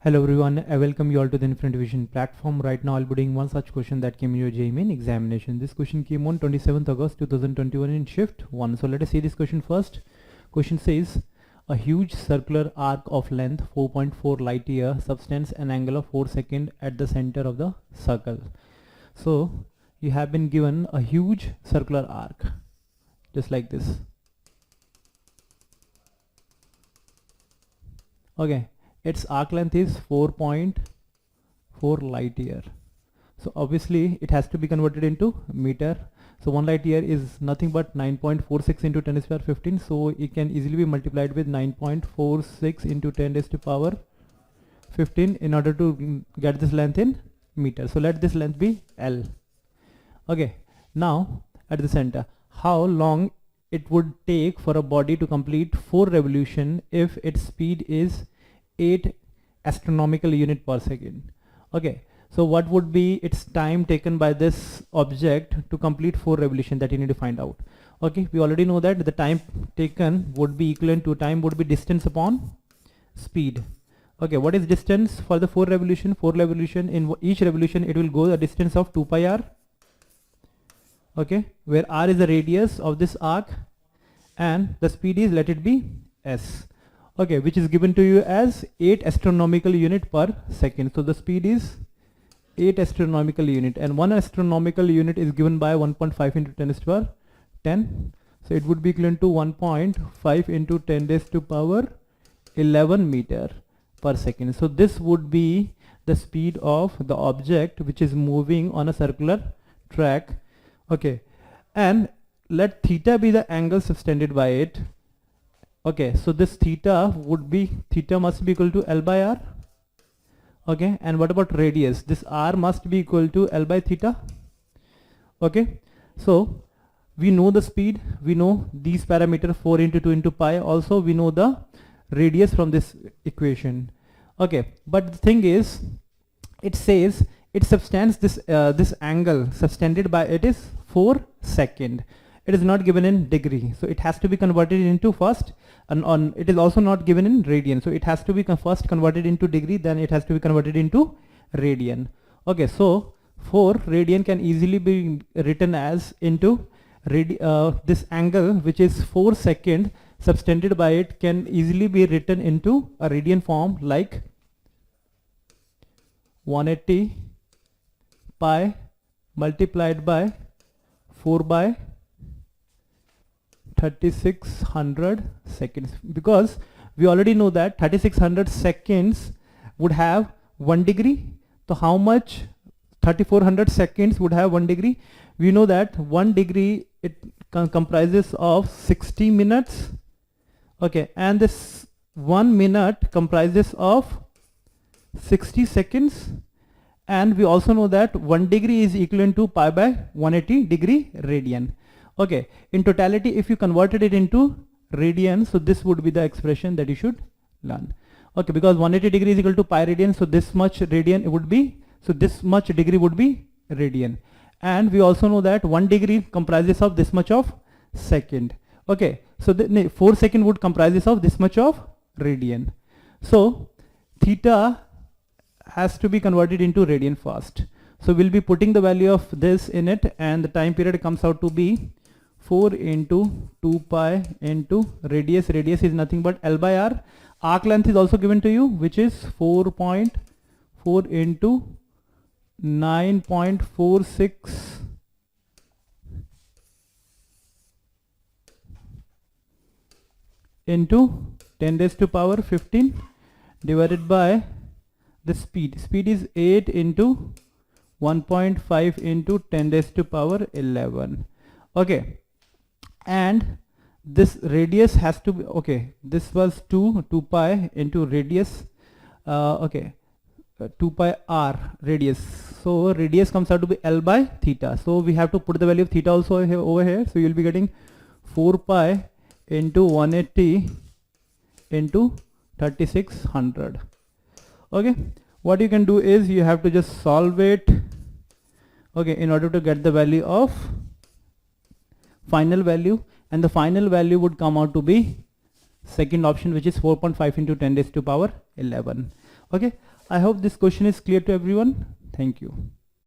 Hello everyone, I welcome you all to the Infinite Vision platform. Right now I'll be doing one such question that came in your JEE Main examination. This question came on 27th August 2021 in shift 1. So let us see this question first. Question says, a huge circular arc of length 4.4 light year subtends an angle of 4 seconds at the center of the circle. So you have been given a huge circular arc, just like this. Okay. Its arc length is 4.4 light year. So obviously it has to be converted into meter. So 1 light year is nothing but 9.46 into 10 raised to power 15. So it can easily be multiplied with 9.46 into 10 raised to power 15 in order to get this length in meter. So let this length be L. Okay. Now at the center, how long it would take for a body to complete 4 revolutions if its speed is 8 astronomical unit per second. Okay, so what would be its time taken by this object to complete 4 revolutions that you need to find out. Okay, we already know that the time taken would be equivalent to time would be distance upon speed. Okay, what is distance for the 4 revolution? 4 revolution, in each revolution it will go the distance of 2 pi r. Okay, where r is the radius of this arc and the speed is, let it be s. Okay, which is given to you as 8 astronomical unit per second. So the speed is 8 astronomical unit, and 1 astronomical unit is given by 1.5 into 10 raised to power 10. So it would be equivalent to 1.5 into 10 raised to power 11 meter per second. So this would be the speed of the object which is moving on a circular track. Okay, and let theta be the angle subtended by it. Okay, so this theta must be equal to L by R. Okay, and what about radius? This R must be equal to L by theta. Okay, so we know the speed, we know these parameters 4 into 2 into pi. Also we know the radius from this equation. Okay, but the thing is, it says it subtends this this angle subtended by it is 4 seconds. It is not given in degree, so it has to be converted into first, and it is also not given in radian, so it has to be first converted into degree, then it has to be converted into radian. Okay, so 4 radian can easily be written as into this angle which is 4 seconds subtended by it can easily be written into a radian form like 180 pi multiplied by 4 by 3600 seconds, because we already know that 3600 seconds would have 1 degree. So how much 3400 seconds would have 1 degree? We know that 1 degree it comprises of 60 minutes. Okay, and this 1 minute comprises of 60 seconds, and we also know that 1 degree is equivalent to pi by 180 degree radian. Okay, in totality if you converted it into radian, so this would be the expression that you should learn. Okay, because 180 degree is equal to pi radian, so this much radian it would be, so this much degree would be radian. And we also know that 1 degree comprises of this much of second. Okay, so the 4 second would comprises of this much of radian. So theta has to be converted into radian first. So we'll be putting the value of this in it, and the time period comes out to be 4 into 2 pi into radius. Radius is nothing but L by R. Arc length is also given to you, which is 4.4 into 9.46 into 10 raised to power 15 divided by the speed. Speed is 8 into 1.5 into 10 raised to power 11. Okay, and this radius has to be, okay, this was 2 pi into radius, 2 pi r radius, so radius comes out to be L by theta. So we have to put the value of theta also here, over here. So you'll be getting 4 pi into 180 into 3600. Okay, what you can do is you have to just solve it, okay, in order to get the value of final value, and the final value would come out to be second option, which is 4.5 into 10 raised to power 11. Okay, I hope this question is clear to everyone. Thank you.